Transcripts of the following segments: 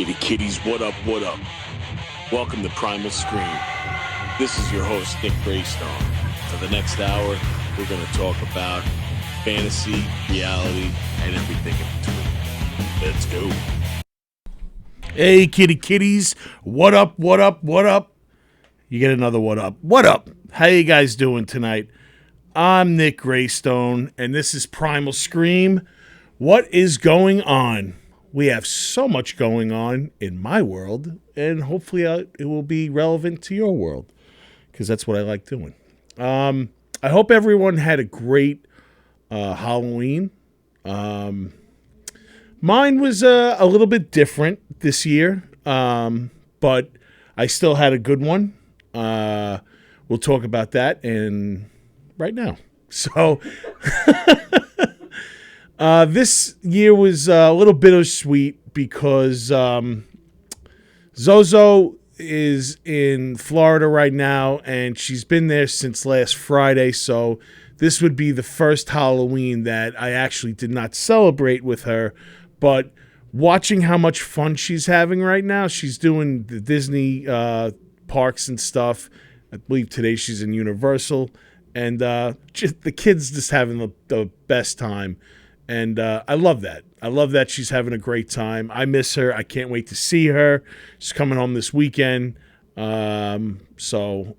Kitties, what up, what up? Welcome to Primal Scream. This is your host, Nick Graystone. For the next hour, we're going to talk about fantasy, reality, and everything in between. Let's go. Hey, kitties, what up, what up, what up? You get another what up. What up? How you guys doing tonight? I'm Nick Graystone, and this is Primal Scream. What is going on? We have so much going on in my world, and hopefully it will be relevant to your world, because that's what I like doing. I hope everyone had a great Halloween. Mine was a little bit different this year, but I still had a good one. We'll talk about that right now. So this year was a little bittersweet because Zozo is in Florida right now, and she's been there since last Friday, so this would be the first Halloween that I actually did not celebrate with her, but watching how much fun she's having right now, she's doing the Disney parks and stuff. I believe today she's in Universal, and the kids just having the best time. And I love that. I love that she's having a great time. I miss her. I can't wait to see her. She's coming home this weekend. So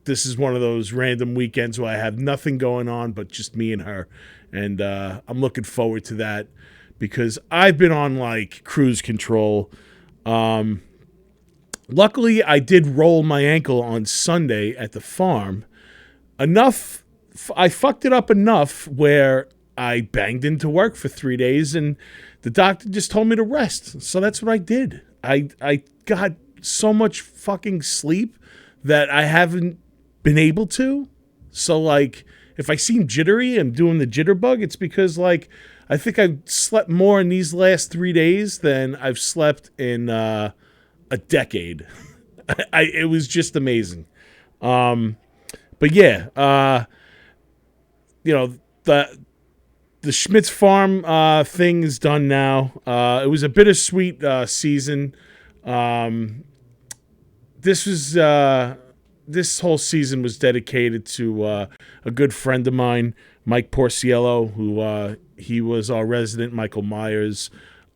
this is one of those random weekends where I have nothing going on but just me and her. And I'm looking forward to that because I've been on like cruise control. Luckily, I did roll my ankle on Sunday at the farm. I fucked it up enough where I banged into work for 3 days, and the doctor just told me to rest. So that's what I did. I got so much fucking sleep that I haven't been able to. So, like, if I seem jittery and doing the jitterbug, it's because, like, I think I've slept more in these last 3 days than I've slept in a decade. It was just amazing. But, yeah, the Schmitz Farm thing is done now. It was a bittersweet season. This whole season was dedicated to a good friend of mine, Mike Porciello, who he was our resident Michael Myers.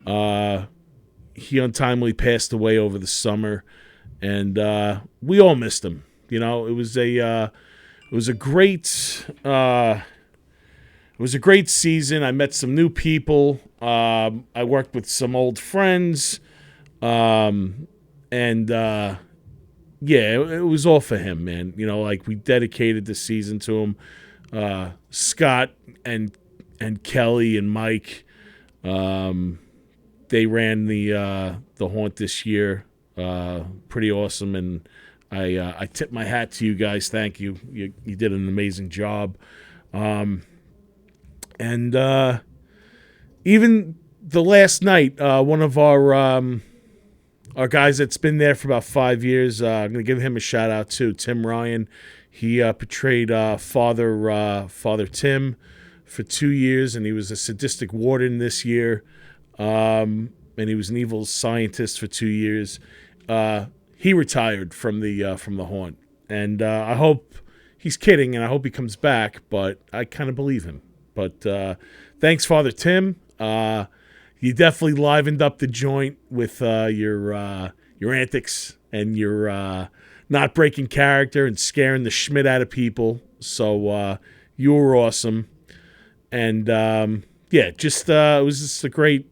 He untimely passed away over the summer, and we all missed him. You know, it was a great. It was a great season. I met some new people. I worked with some old friends. Yeah, it was all for him, man. You know, like we dedicated the season to him. Scott and Kelly and Mike, they ran the haunt this year. Pretty awesome, and I tip my hat to you guys. Thank you. You did an amazing job. And even the last night, one of our guys that's been there for about 5 years, I'm going to give him a shout out too, Tim Ryan. He portrayed Father Tim for 2 years, and he was a sadistic warden this year. And he was an evil scientist for 2 years. He retired from the haunt, and I hope he's kidding, and I hope he comes back, but I kind of believe him. But thanks, Father Tim. You definitely livened up the joint with your antics and your not breaking character and scaring the Schmidt out of people. So you were awesome. And yeah, just it was just a great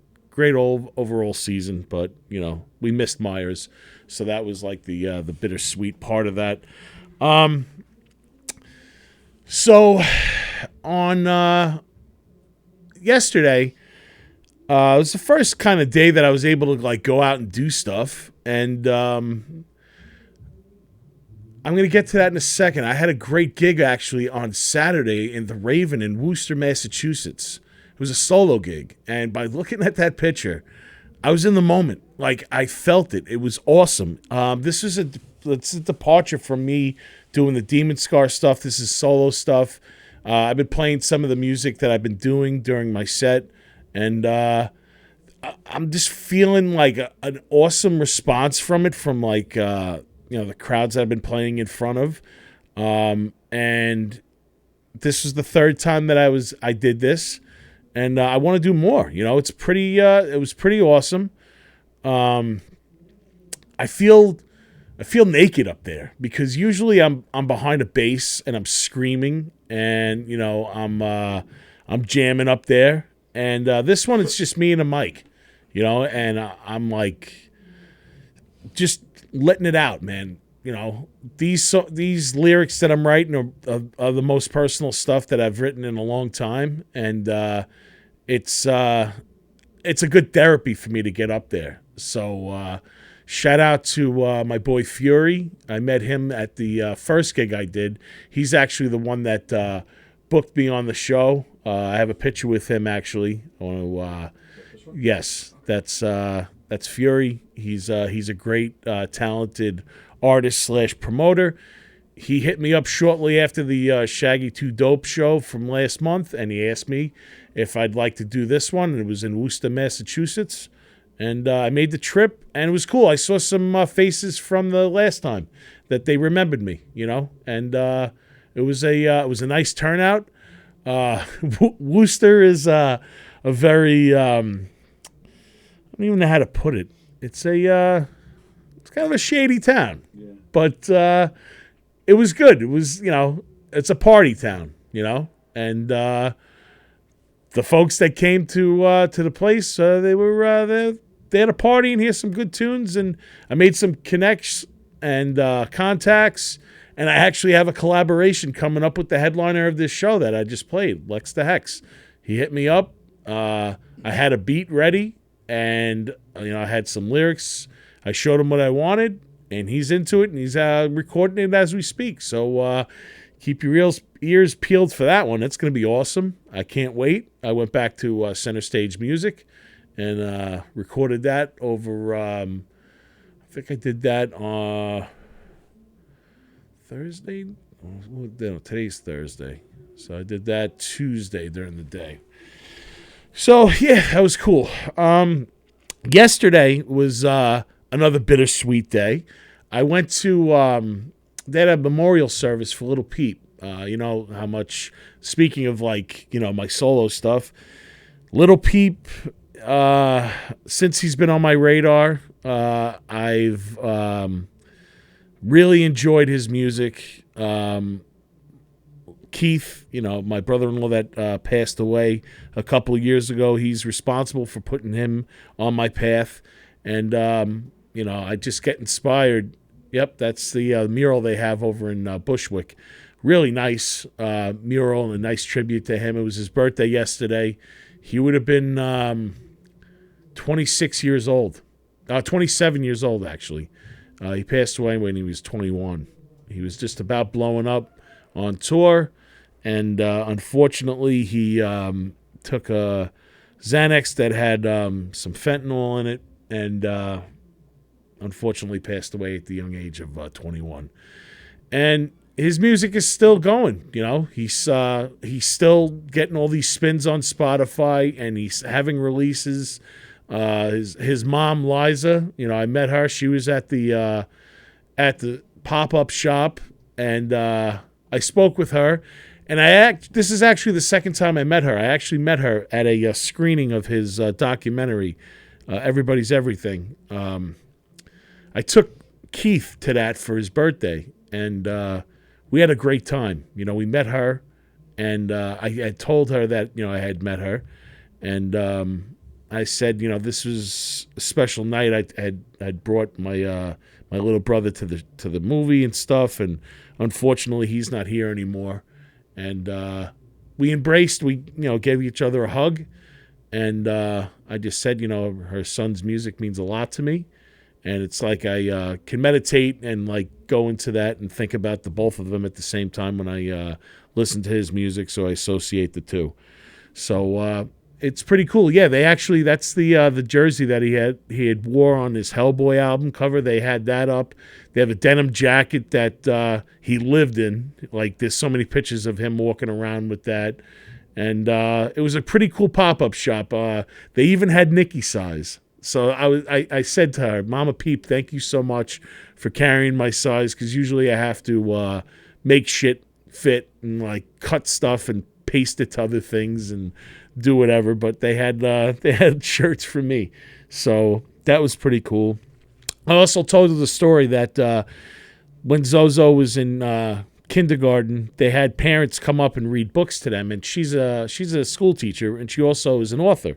old overall season. But you know, we missed Myers, so that was like the bittersweet part of that. So on yesterday, it was the first kind of day that I was able to like go out and do stuff, and I'm going to get to that in a second. I had a great gig actually on Saturday in the Raven in Worcester, Massachusetts. It was a solo gig, and by looking at that picture, I was in the moment. Like, I felt it. It was awesome. This is a departure from me doing the Demon Scar stuff. This is solo stuff. I've been playing some of the music that I've been doing during my set, and I'm just feeling like an awesome response from it, from like the crowds I've been playing in front of, and this was the third time that I did this, and I want to do more. It's pretty. It was pretty awesome. I feel naked up there because usually I'm behind a bass and I'm screaming and I'm jamming up there, and this one it's just me and a mic, and I'm like just letting it out, man. These lyrics that I'm writing are the most personal stuff that I've written in a long time, and it's a good therapy for me to get up there. So shout out to my boy Fury. I met him at the first gig I did. He's actually the one that booked me on the show. I have a picture with him actually. I want to, yes, that's Fury. He's a great talented artist / promoter. He hit me up shortly after the Shaggy 2 Dope show from last month, and he asked me if I'd like to do this one. And it was in Worcester, Massachusetts. And I made the trip, and it was cool. I saw some faces from the last time that they remembered me, and it was a nice turnout. Worcester is a very I don't even know how to put it. It's it's kind of a shady town, but it was good. It was it's a party town, and the folks that came to the place they had a party and here's some good tunes, and I made some connects and contacts, and I actually have a collaboration coming up with the headliner of this show that I just played, Lex the Hex. He hit me up. I had a beat ready, and I had some lyrics. I showed him what I wanted, and he's into it, and he's recording it as we speak. So keep your ears peeled for that one. It's going to be awesome. I can't wait. I went back to Center Stage Music and recorded that over, I think I did that on Thursday? No, today's Thursday. So I did that Tuesday during the day. So, yeah, that was cool. Yesterday was another bittersweet day. I went to, they had a memorial service for Little Peep. You know how much, speaking of my solo stuff, Little Peep, since he's been on my radar, I've really enjoyed his music. Keith, my brother-in-law that passed away a couple of years ago, he's responsible for putting him on my path. And, I just get inspired. Yep, that's the mural they have over in Bushwick. Really nice mural and a nice tribute to him. It was his birthday yesterday. He would have been 26 years old. 27 years old, actually. He passed away when he was 21. He was just about blowing up on tour, and unfortunately, he took a Xanax that had some fentanyl in it, and unfortunately passed away at the young age of 21. And his music is still going. He's still getting all these spins on Spotify, and he's having releases. His mom, Liza, I met her. She was at the pop-up shop, and I spoke with her. And this is actually the second time I met her. I actually met her at a screening of his documentary, Everybody's Everything. I took Keith to that for his birthday, and we had a great time. We met her, and I had told her that I had met her, and I said this was a special night. I'd brought my my little brother to the movie and stuff, and unfortunately he's not here anymore. And we embraced. We gave each other a hug, and I just said her son's music means a lot to me. And it's like I can meditate and go into that and think about the both of them at the same time when I listen to his music. So I associate the two. So it's pretty cool. Yeah, that's the jersey that he had wore on his Hellboy album cover. They had that up. They have a denim jacket that he lived in. There's so many pictures of him walking around with that. And it was a pretty cool pop-up shop. They even had Nikki size. So I said to her, Mama Peep, thank you so much for carrying my size, because usually I have to make shit fit and like cut stuff and paste it to other things and do whatever. But they had shirts for me, so that was pretty cool. I also told her the story that when Zozo was in kindergarten, they had parents come up and read books to them, and she's a school teacher, and she also is an author,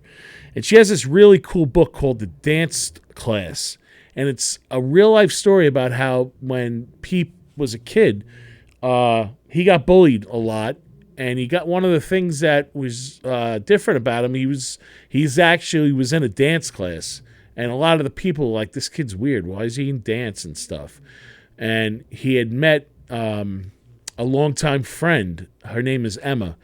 and she has this really cool book called The Dance Class, and it's a real life story about how when Peep was a kid, he got bullied a lot, and he got one of the things that was different about him. He was in a dance class, and a lot of the people were like, this kid's weird. Why is he in dance and stuff? And he had met a longtime friend. Her name is Emma.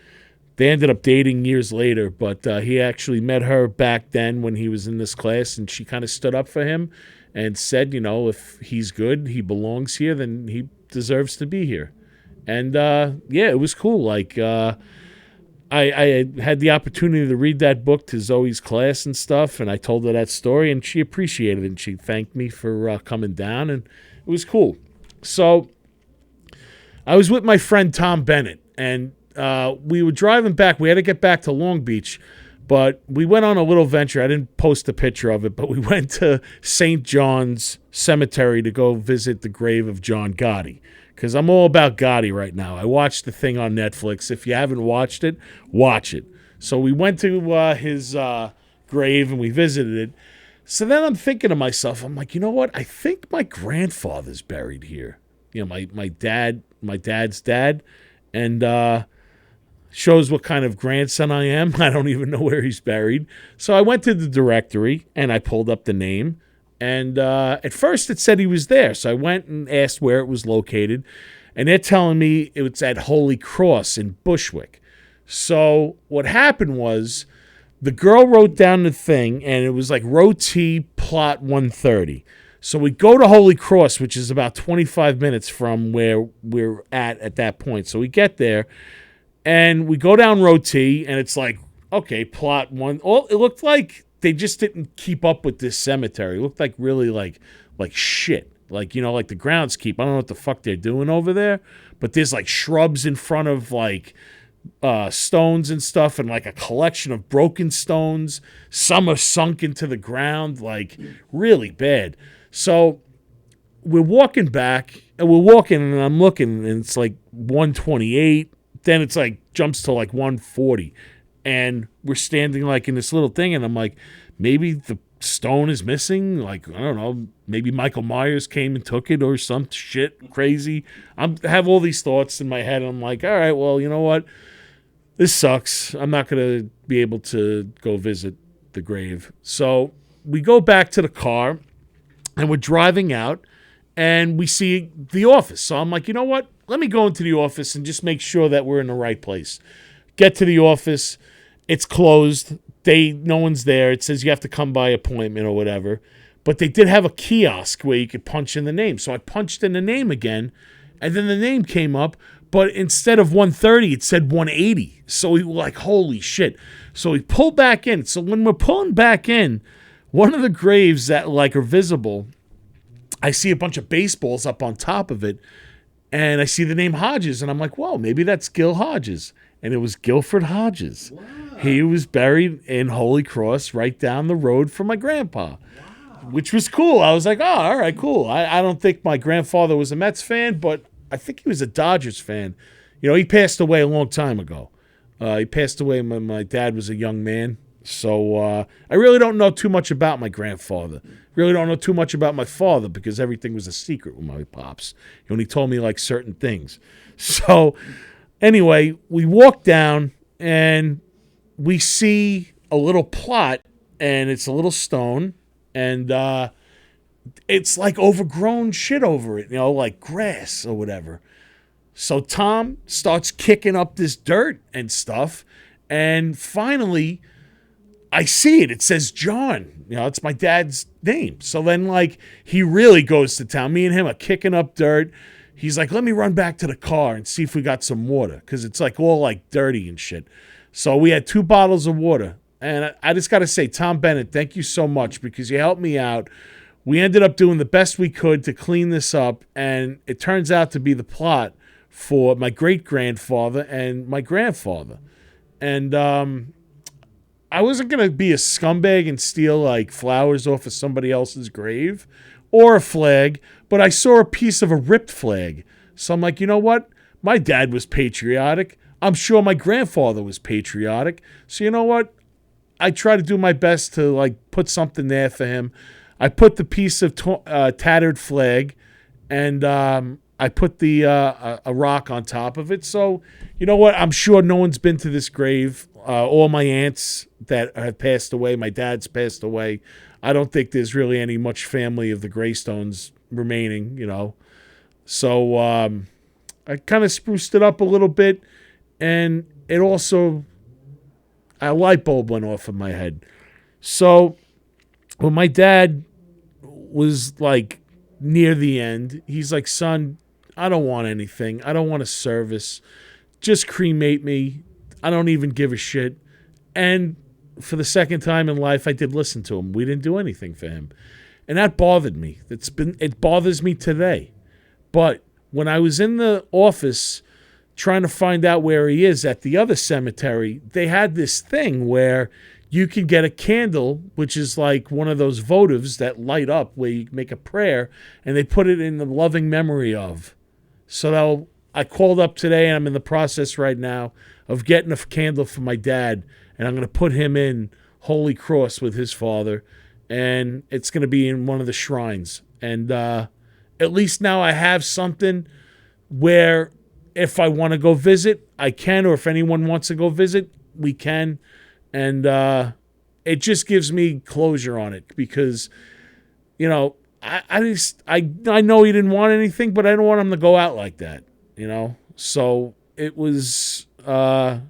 They ended up dating years later, but he actually met her back then when he was in this class, and she kind of stood up for him and said, if he's good, he belongs here, then he deserves to be here. And it was cool. Like I had the opportunity to read that book to Zoe's class and stuff, and I told her that story, and she appreciated it, and she thanked me for coming down, and it was cool. So I was with my friend Tom Bennett, and we were driving back. We had to get back to Long Beach, but we went on a little venture. I didn't post a picture of it, but we went to St. John's Cemetery to go visit the grave of John Gotti, because I'm all about Gotti right now. I watched the thing on Netflix. If you haven't watched it, watch it. So we went to his grave, and we visited it. So then I'm thinking to myself, I'm like, you know what? I think my grandfather's buried here. My dad's dad, and shows what kind of grandson I am. I don't even know where he's buried. So I went to the directory, and I pulled up the name. And at first it said he was there. So I went and asked where it was located. And they're telling me it was at Holy Cross in Bushwick. So what happened was the girl wrote down the thing, and it was like row T, plot 130. So we go to Holy Cross, which is about 25 minutes from where we're at that point. So we get there, and we go down row T, and it's like, okay, plot one. Oh, it looked like they just didn't keep up with this cemetery. It looked like really like shit. Like the groundskeep. I don't know what the fuck they're doing over there, but there's like shrubs in front of like stones and stuff, and like a collection of broken stones. Some are sunk into the ground, like really bad. So we're walking back, and I'm looking, and it's like 128. Then it's like jumps to like 140. And we're standing like in this little thing, and I'm like, maybe the stone is missing. Like, I don't know, maybe Michael Myers came and took it or some shit crazy. I have all these thoughts in my head, and I'm like, all right, well, you know what? This sucks. I'm not going to be able to go visit the grave. So we go back to the car, and we're driving out, and we see the office. So I'm like, you know what? Let me go into the office and just make sure that we're in the right place. Get to the office. It's closed. No one's there. It says you have to come by appointment or whatever. But they did have a kiosk where you could punch in the name. So I punched in the name again, and then the name came up. But instead of 130, it said 180. So we were like, holy shit. So we pulled back in. So when we're pulling back in, one of the graves that like are visible, I see a bunch of baseballs up on top of it, and I see the name Hodges, and I'm like, whoa, maybe that's Gil Hodges. And it was Guilford Hodges. Wow. He was buried in Holy Cross right down the road from my grandpa, which was cool. I was like, oh, all right, cool. I don't think my grandfather was a Mets fan, but I think he was a Dodgers fan. He passed away a long time ago. He passed away when my dad was a young man. So I really don't know too much about my grandfather. Really don't know too much about my father, because everything was a secret with my pops. He only told me like certain things. So anyway, we walk down, and we see a little plot, and it's a little stone, and it's like overgrown shit over it, like grass or whatever. So Tom starts kicking up this dirt and stuff, and finally I see it. It says John. It's my dad's name. So then, like, he really goes to town. Me and him are kicking up dirt. He's like, let me run back to the car and see if we got some water, because it's like all like dirty and shit. So we had 2 bottles of water. And I just got to say, Tom Bennett, thank you so much because you helped me out. We ended up doing the best we could to clean this up. And it turns out to be the plot for my great-grandfather and my grandfather. And I wasn't going to be a scumbag and steal like flowers off of somebody else's grave or a flag, but I saw a piece of a ripped flag. So I'm like, you know what? My dad was patriotic. I'm sure my grandfather was patriotic. So you know what? I try to do my best to like put something there for him. I put the piece of tattered flag, and I put the a rock on top of it. So you know what? I'm sure no one's been to this grave. All my aunts that have passed away, my dad's passed away. I don't think there's really any much family of the Graystones remaining, you know. So I kind of spruced it up a little bit, and it also, a light bulb went off in my head. So when my dad was like near the end, he's like, son, I don't want anything. I don't want a service. Just cremate me. I don't even give a shit. And for the second time in life, I did listen to him. We didn't do anything for him. And that bothered me. It bothers me today. But when I was in the office trying to find out where he is at the other cemetery, they had this thing where you could get a candle, which is like one of those votives that light up where you make a prayer, and they put it in the loving memory of. So I called up today, and I'm in the process right now of getting a candle for my dad, and I'm going to put him in Holy Cross with his father, and it's going to be in one of the shrines. And at least now I have something where if I want to go visit, I can, or if anyone wants to go visit, we can. And it just gives me closure on it because, you know, I know he didn't want anything, but I don't want him to go out like that, you know. So it was a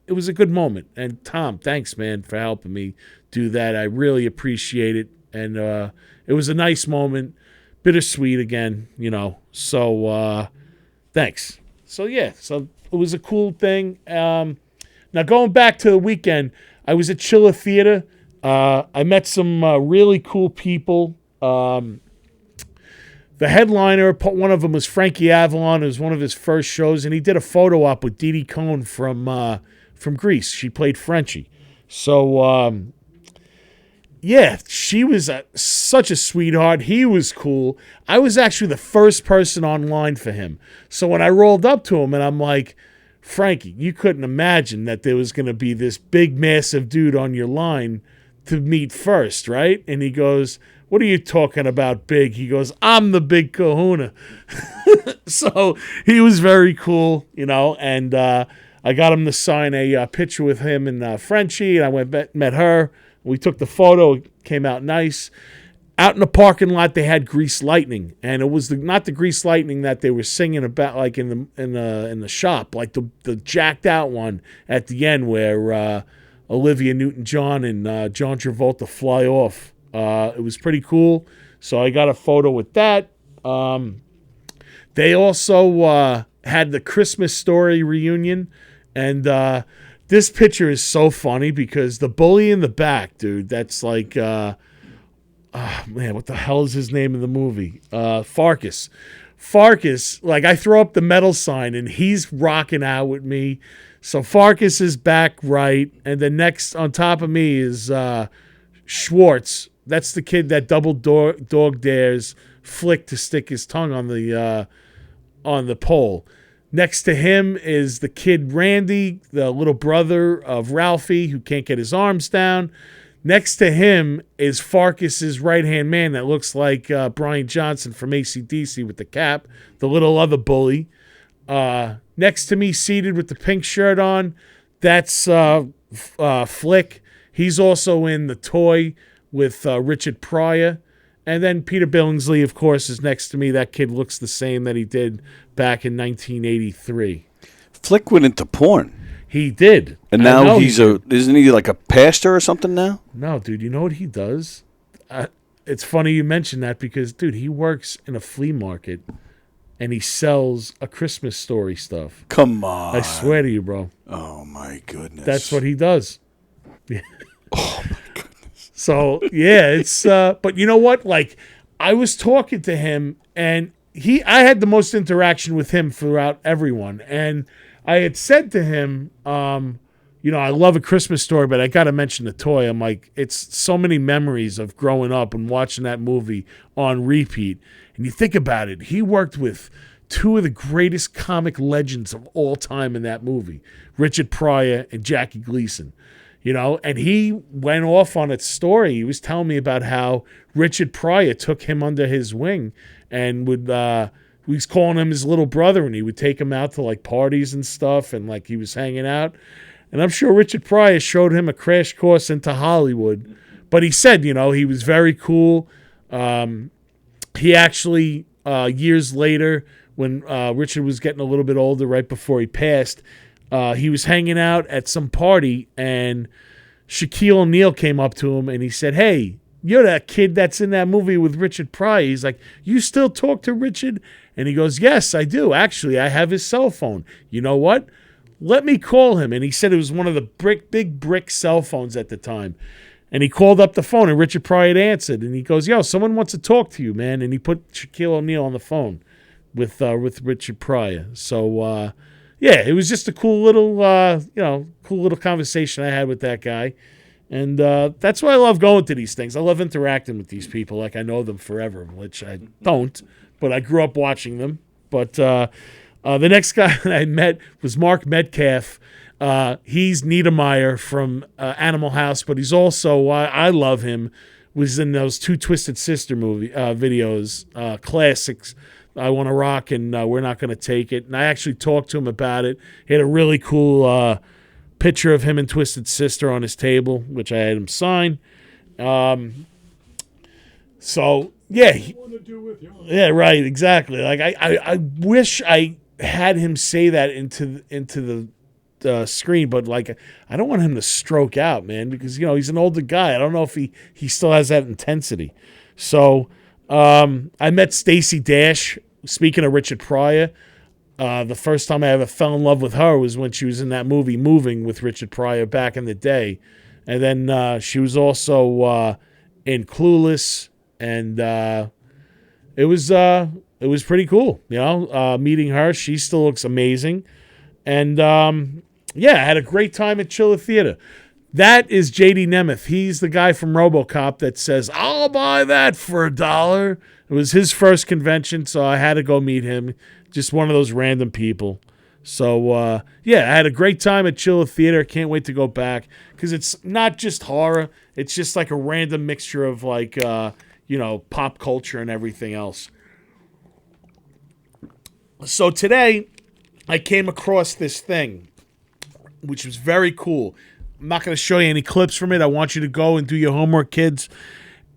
good moment. And Tom, thanks, man, for helping me do that. I really appreciate it. And it was a nice moment, bittersweet again, you know. So thanks. So yeah, so it was a cool thing. Now, going back to the weekend, I was at Chiller Theater. I met some really cool people. The headliner, one of them was Frankie Avalon. It was one of his first shows, and he did a photo op with Dee Dee Cohn from Greece. She played Frenchie. So, yeah, she was such a sweetheart. He was cool. I was actually the first person online for him. So when I rolled up to him, and I'm like, Frankie, you couldn't imagine that there was going to be this big, massive dude on your line to meet first, right? And he goes, what are you talking about, big? He goes, I'm the big kahuna. So he was very cool, you know, and I got him to sign a picture with him and Frenchie, and I went met her. We took the photo. It came out nice. Out in the parking lot, they had Grease Lightning, and it was not the Grease Lightning that they were singing about, like in the shop, like the jacked out one at the end where Olivia Newton-John and John Travolta fly off. It was pretty cool, so I got a photo with that. They also had the Christmas Story reunion, and this picture is so funny because the bully in the back, dude, that's like... man, what the hell is his name in the movie? Farkas. Farkas, like I throw up the metal sign and he's rocking out with me. So Farkas is back right. And then next on top of me is Schwartz. That's the kid that double dog dares Flick to stick his tongue on the pole. Next to him is the kid Randy, the little brother of Ralphie who can't get his arms down. Next to him is Farkas's right-hand man that looks like Brian Johnson from AC/DC with the cap, the little other bully. Next to me, seated with the pink shirt on, that's Flick. He's also in The Toy with Richard Pryor. And then Peter Billingsley, of course, is next to me. That kid looks the same that he did back in 1983. Flick went into porn. He did. And now isn't he like a pastor or something now? No, dude, you know what he does? It's funny you mention that because, dude, he works in a flea market and he sells A Christmas Story stuff. Come on. I swear to you, bro. Oh, my my goodness. That's what he does. Yeah. Oh my goodness. So yeah, it's but you know what? Like, I was talking to him, and I had the most interaction with him throughout everyone, and I had said to him, I love A Christmas Story, but I got to mention the toy. I'm like, it's so many memories of growing up and watching that movie on repeat. And you think about it, he worked with two of the greatest comic legends of all time in that movie, Richard Pryor and Jackie Gleason. And he went off on its story. He was telling me about how Richard Pryor took him under his wing and he was calling him his little brother, and he would take him out to like parties and stuff, and like he was hanging out. And I'm sure Richard Pryor showed him a crash course into Hollywood. But he said, he was very cool. He actually, years later, when Richard was getting a little bit older, right before he passed, he was hanging out at some party, and Shaquille O'Neal came up to him, and he said, "Hey, you're that kid that's in that movie with Richard Pryor." He's like, "You still talk to Richard?" And he goes, "Yes, I do. Actually, I have his cell phone. You know what? Let me call him." And he said it was one of the big brick cell phones at the time. And he called up the phone, and Richard Pryor had answered. And he goes, "Yo, someone wants to talk to you, man." And he put Shaquille O'Neal on the phone with Richard Pryor. So, yeah, it was just a cool little conversation I had with that guy. And that's why I love going to these things. I love interacting with these people like I know them forever, which I don't, but I grew up watching them. But the next guy that I met was Mark Metcalf. He's Niedermeyer from Animal House, but he's also, I love him, was in those two Twisted Sister videos, classics, I Want to Rock and We're Not Going to Take It. And I actually talked to him about it. He had a really cool picture of him and Twisted Sister on his table, which I had him sign. So, yeah. Yeah, right, exactly. Like I wish I had him say that into the screen, but like I don't want him to stroke out, man, because he's an older guy. I don't know if he still has that intensity. So I met Stacey Dash. Speaking of Richard Pryor, the first time I ever fell in love with her was when she was in that movie Moving with Richard Pryor back in the day, and then she was also in Clueless, and it was pretty cool, meeting her. She still looks amazing, and yeah, I had a great time at Chiller Theater. That is J.D. Nemeth. He's the guy from RoboCop that says, "I'll buy that for $1." It was his first convention, so I had to go meet him. Just one of those random people. So, yeah, I had a great time at Chiller Theater. Can't wait to go back because it's not just horror. It's just like a random mixture of like, pop culture and everything else. So today I came across this thing, which was very cool. I'm not going to show you any clips from it. I want you to go and do your homework, kids.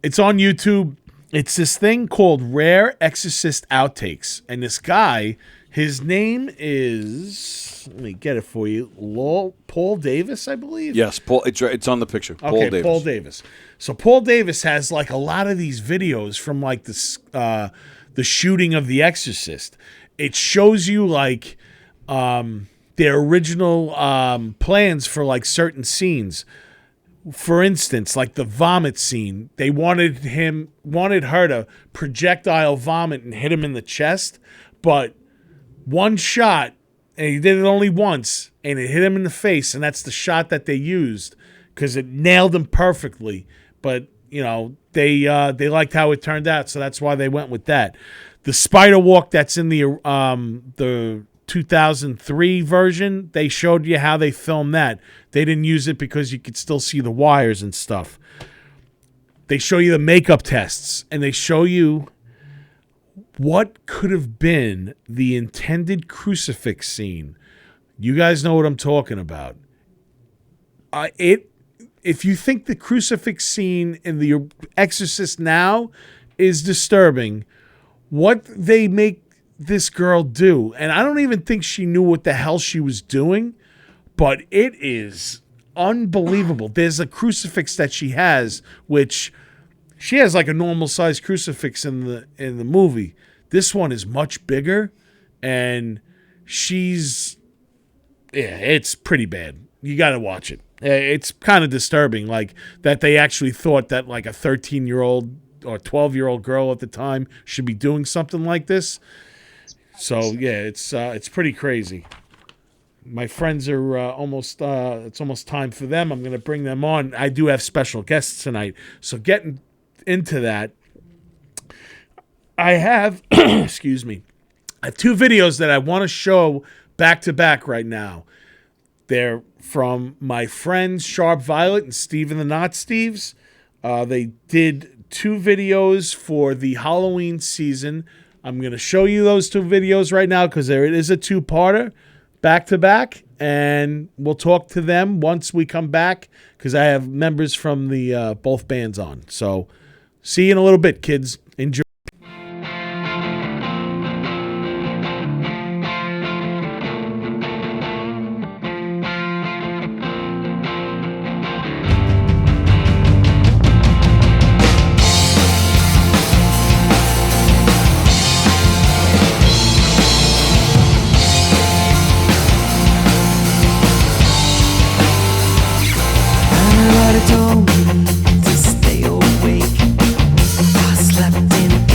It's on YouTube. It's this thing called Rare Exorcist Outtakes. And this guy, his name is, let me get it for you, Paul Davis, I believe? Yes, Paul. It's on the picture. Paul Davis. Paul Davis. So Paul Davis has like a lot of these videos from like this, the shooting of The Exorcist. It shows you like their original plans for like certain scenes. For instance, like the vomit scene, they wanted her to projectile vomit and hit him in the chest, but one shot, and he did it only once, and it hit him in the face, and that's the shot that they used because it nailed him perfectly. But they liked how it turned out, so that's why they went with that. The spider walk that's in the 2003 version, they showed you how they filmed that. They didn't use it because you could still see the wires and stuff. They show you the makeup tests, and they show you what could have been the intended crucifix scene. You guys know what I'm talking about. If you think the crucifix scene in The Exorcist now is disturbing, what they make this girl do, and I don't even think she knew what the hell she was doing, but it is unbelievable. There's a crucifix that she has, which she has like a normal size crucifix in the movie. This one is much bigger, and it's pretty bad. You got to watch it. It's kind of disturbing, like that they actually thought that like a 13-year-old or 12-year-old girl at the time should be doing something like this. So yeah, it's pretty crazy. My friends are almost. It's almost time for them. I'm going to bring them on. I do have special guests tonight, so getting into that, I have. Excuse me. I have 2 videos that I want to show back to back right now. They're from my friends Sharp Violet and Steve and the Not Steves. They did 2 videos for the Halloween season. I'm going to show you those 2 videos right now because there it is a 2-parter back to back, and we'll talk to them once we come back because I have members from the both bands on. So see you in a little bit, kids. Enjoy. Everybody told me to stay awake. I slept in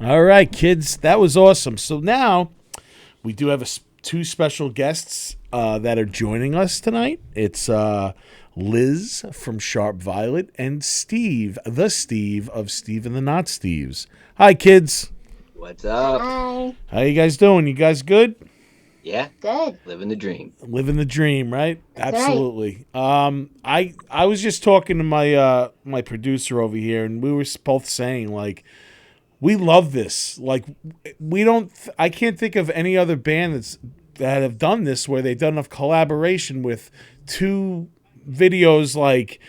All right, kids, that was awesome. So now we do have two special guests that are joining us tonight. It's Liz from Sharp Violet and Steve, the Steve of Steve and the Not Steves. Hi, kids. What's up? Hi. How you guys doing? You guys good? Yeah, Good. living the dream. Living the dream, right? That's Absolutely. I was just talking to my my producer over here, and we were both saying like we love this. Like we don't. I can't think of any other band that have done this where they've done a collaboration with two videos. Like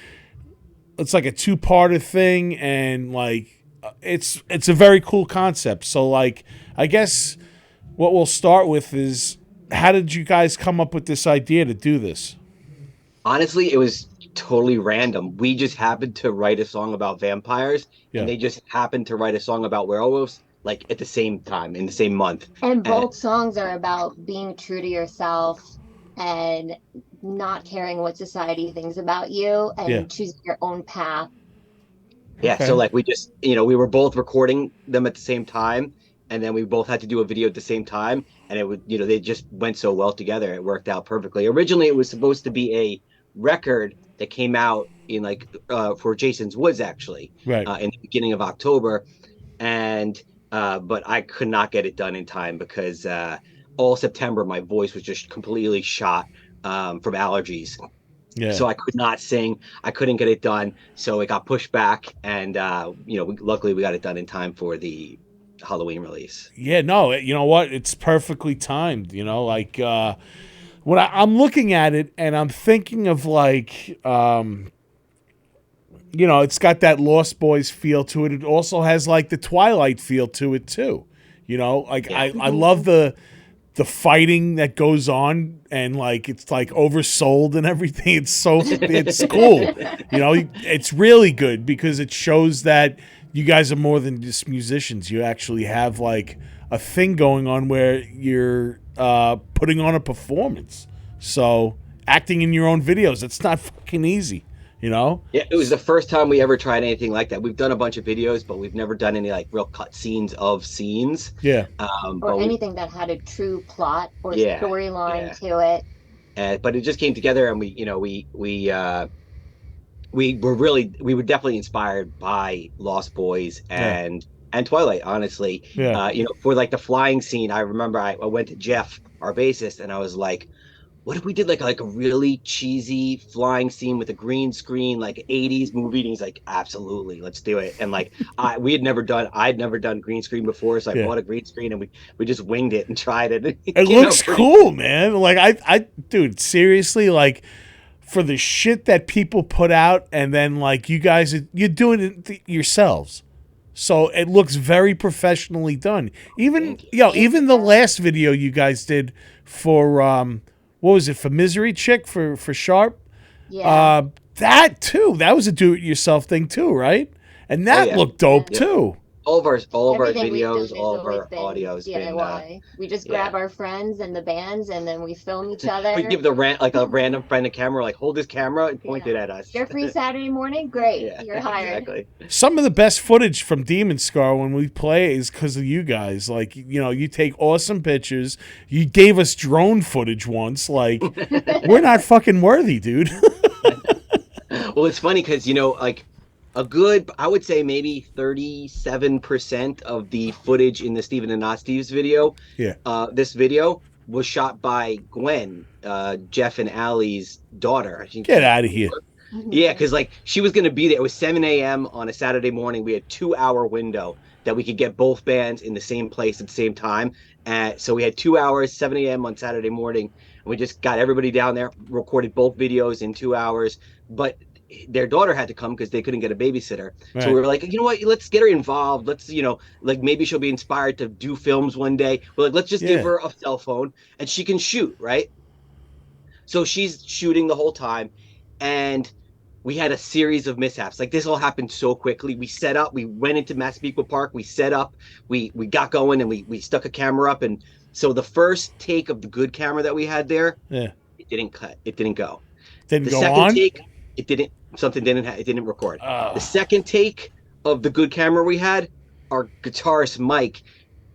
it's like a two-parter thing, and like it's a very cool concept. So like I guess what we'll start with is, how did you guys come up with this idea to do this? Honestly, it was totally random. We just happened to write a song about vampires, Yeah. and they just happened to write a song about werewolves, like at the same time, in the same month. And both songs are about being true to yourself and not caring what society thinks about you and Yeah. choosing your own path. Yeah, Okay. so like we just, we were both recording them at the same time, and then we both had to do a video at the same time, and it would, they just went so well together. It worked out perfectly. Originally, it was supposed to be a record that came out in for Jason's Woods, actually, Right. in the beginning of October, and but I could not get it done in time because all September my voice was just completely shot from allergies. Yeah. So I could not sing. I couldn't get it done. So it got pushed back, and luckily we got it done in time for the Halloween release. Yeah, no, you know what? It's perfectly timed. Like when I'm looking at it and I'm thinking of like, it's got that Lost Boys feel to it. It also has like the Twilight feel to it too. Like Yeah. I love the fighting that goes on, and like it's like oversold and everything. It's cool. It's really good because it shows that you guys are more than just musicians. You actually have like a thing going on where you're putting on a performance. So acting in your own videos, it's not fucking easy. Yeah, it was the first time we ever tried anything like that. We've done a bunch of videos, but we've never done any like real cut scenes of scenes. Yeah. Or anything that had a true plot or Yeah, storyline yeah. to it. But it just came together, and we were definitely inspired by Lost Boys and Twilight, honestly. Yeah. For like the flying scene, I remember I went to Jeff, our bassist, and I was like, what if we did like a really cheesy flying scene with a green screen, like 80s movie? And he's like, absolutely, let's do it. And like I'd never done green screen before, so I bought a green screen, and we just winged it and tried it. It looks cool, man. Like I dude, seriously, like for the shit that people put out, and then like you're doing it yourselves. So it looks very professionally done. Even even the last video you guys did for what was it, for Misery Chick for Sharp? Yeah. That too. That was a do-it-yourself thing too, right? And that looked dope too. All of our Everything we've done videos, has all of always our been audios DIY. We just grab our friends and the bands, and then we film each other. we give a random friend a camera, like hold this camera and point it at us. You're free Saturday morning? Great. Yeah, You're hired. Exactly. Some of the best footage from Demon Scar when we play is because of you guys. Like, you take awesome pictures. You gave us drone footage once. Like, we're not fucking worthy, dude. Well, it's funny because a good, I would say maybe 37% of the footage in the Steven and Not Steve's video, this video was shot by Gwen, Jeff and Allie's daughter. Get out of here. Yeah, because like she was gonna be there. It was 7 a.m. on a Saturday morning. We had 2-hour window that we could get both bands in the same place at the same time. So we had 2 hours, 7 a.m. on Saturday morning, and we just got everybody down there, recorded both videos in 2 hours. But their daughter had to come because they couldn't get a babysitter. Right. So we were like, you know what? Let's get her involved. Let's, like maybe she'll be inspired to do films one day. We're like, let's just give her a cell phone and she can shoot, right? So she's shooting the whole time, and we had a series of mishaps. Like this all happened so quickly. We set up, we went into Massapequa Park, we set up, we got going, and we stuck a camera up. And so the first take of the good camera that we had there, it didn't cut. It didn't go. Didn't go second on? take, it didn't record. The second take of the good camera we had, our guitarist Mike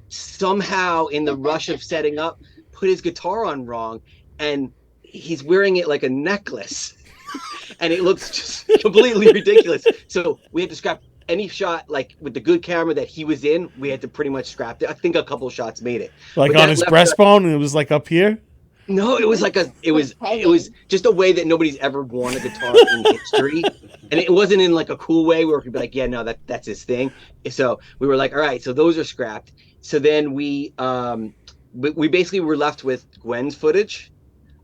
somehow in the rush of setting up put his guitar on wrong, and he's wearing it like a necklace. And it looks just completely ridiculous. So we had to scrap any shot, like with the good camera that he was in. We had to pretty much scrap it. I think a couple shots made it, like but on his breastbone, and it was like up here. no, it was like it was just a way that nobody's ever worn a guitar in history, and it wasn't in like a cool way where we could be like, yeah, no, that's his thing. So we were like, all right, so those are scrapped. So then we basically were left with Gwen's footage,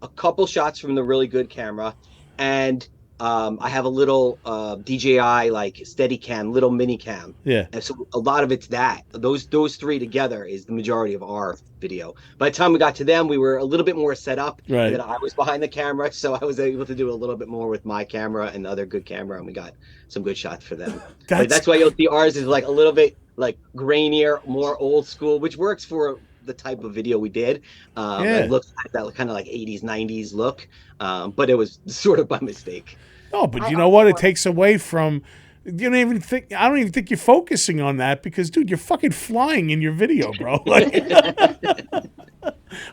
a couple shots from the really good camera, and I have a little DJI like Steadicam, little mini cam. Yeah. And so a lot of it's that. Those three together is the majority of our video. By the time we got to them, we were a little bit more set up. Right. And then I was behind the camera, so I was able to do a little bit more with my camera and the other good camera, and we got some good shots for them. That's why you'll see ours is like a little bit like grainier, more old school, which works for the type of video we did. It looks like that kind of like 80s, 90s look, but it was sort of by mistake. No, but you know what? It takes away from. You don't even think. I don't even think you're focusing on that because, dude, you're fucking flying in your video, bro. Like,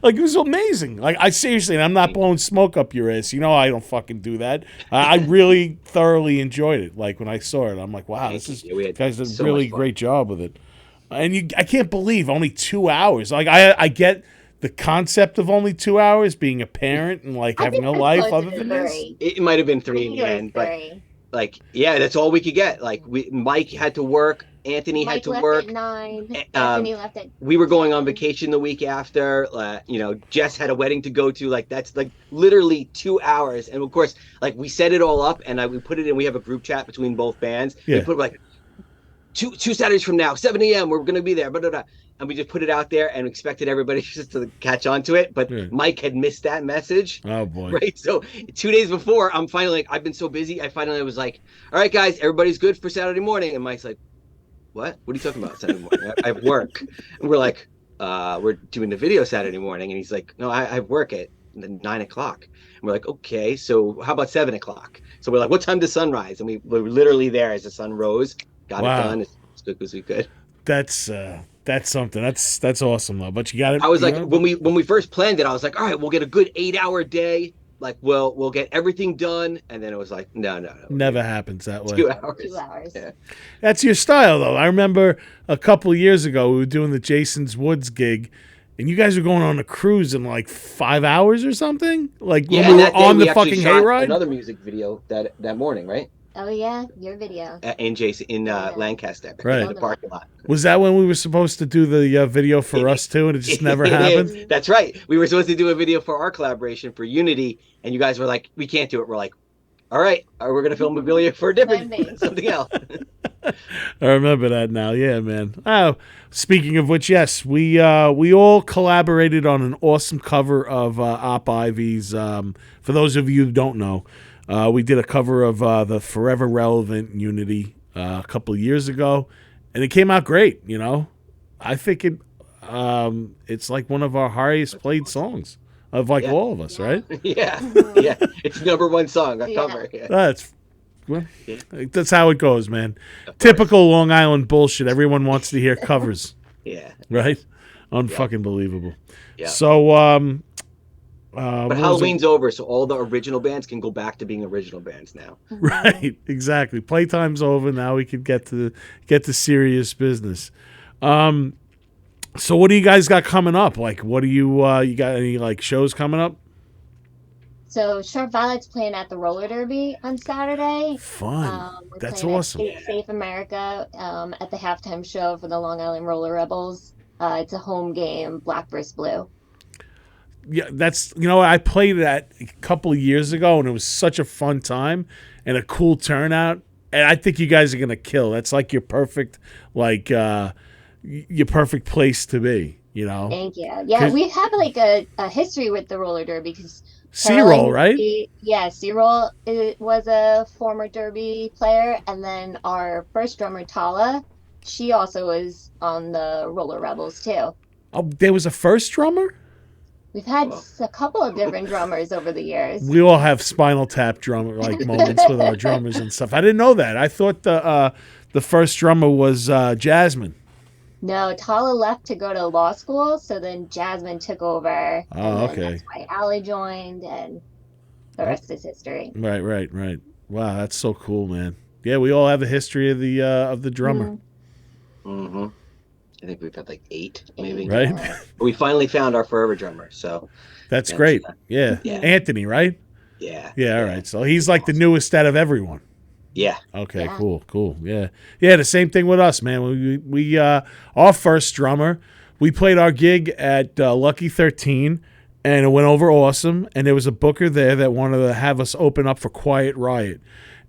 like it was amazing. Like I seriously, and I'm not blowing smoke up your ass. You know, I don't fucking do that. I really thoroughly enjoyed it. Like when I saw it, I'm like, wow, this is guys did a really great job with it. And I can't believe only 2 hours. Like I get the concept of only 2 hours, being a parent and like having a life other than this. It might have been 3 in the end, but like, yeah, that's all we could get. Like Mike had to work, Anthony had to work. At 9. Anthony left at. We were going on vacation the week after. Jess had a wedding to go to. Like that's like literally 2 hours. And of course, like we set it all up and we put it in. We have a group chat between both bands. Yeah. We put like two Saturdays from now, 7 a.m. We're gonna be there. Blah, blah, blah. And we just put it out there and expected everybody just to catch on to it. But Mike had missed that message. Oh, boy. Right. So 2 days before, I'm finally like, I've been so busy. I finally was like, all right, guys, everybody's good for Saturday morning. And Mike's like, what? What are you talking about Saturday morning? I have work. And we're like, we're doing the video Saturday morning. And he's like, no, I have work at 9 o'clock. And we're like, okay, so how about 7 o'clock? So we're like, what time does sunrise? And we were literally there as the sun rose. Got it done as quick as we could. That's something. That's awesome though. But you got it. I was like, when we first planned it, I was like, all right, we'll get a good 8-hour day. Like, we'll get everything done. And then it was like, no. Never happens that way. 2 hours. 2 hours. Yeah. That's your style though. I remember a couple of years ago we were doing the Jason's Woods gig, and you guys were going on a cruise in like 5 hours or something. Like when we were on the fucking hayride. Another music video that morning, right? Oh yeah, your video. In Lancaster, right? In the parking lot. Was that when we were supposed to do the video for us too, and it just never happened? That's right. We were supposed to do a video for our collaboration for Unity, and you guys were like, "We can't do it." We're like, "All right, we're gonna film a video for a different something else." I remember that now. Yeah, man. Oh, speaking of which, yes, we all collaborated on an awesome cover of Op Ivy's. For those of you who don't know. We did a cover of the Forever Relevant Unity a couple of years ago, and it came out great. You know, I think it's like one of our highest played songs of like all of us, right? Yeah, it's #1 song, a cover. Yeah. That's how it goes, man. Typical Long Island bullshit. Everyone wants to hear covers. Yeah. Right? Unfucking believable. Yeah. So, but Halloween's over, so all the original bands can go back to being original bands now. Right, exactly. Playtime's over. Now we can get to serious business. So what do you guys got coming up? Like, what do you got any like shows coming up? So Sharp Violet's playing at the roller derby on Saturday. Fun. That's playing awesome. At Safe America at the halftime show for the Long Island Roller Rebels. It's a home game, black versus blue. Yeah, I played that a couple of years ago, and it was such a fun time and a cool turnout. And I think you guys are gonna kill. That's like your perfect, your perfect place to be. You know. Thank you. Yeah, we have like a history with the roller derby because C-Roll, right? Yeah, C-Roll was a former derby player, and then our first drummer Tala, she also was on the Roller Rebels too. Oh, there was a first drummer? We've had a couple of different drummers over the years. We all have Spinal Tap drummer like moments with our drummers and stuff. I didn't know that. I thought the first drummer was Jasmine. No, Tala left to go to law school, so then Jasmine took over, and Oh, then okay. that's why Allie joined, and the rest is history. Right. Wow, that's so cool, man. Yeah, we all have a history of the drummer, Mm-hmm. I think we've had like 8, maybe. right? Yeah. We finally found our forever drummer, so That's great. Yeah. Yeah. Anthony, right? yeah. Yeah, all right. So he's like the newest out of everyone. Yeah. Okay, Yeah. cool. Yeah. Yeah, the same thing with us, man. We our first drummer, we played our gig at Lucky 13 and it went over awesome, and there was a booker there that wanted to have us open up for Quiet Riot.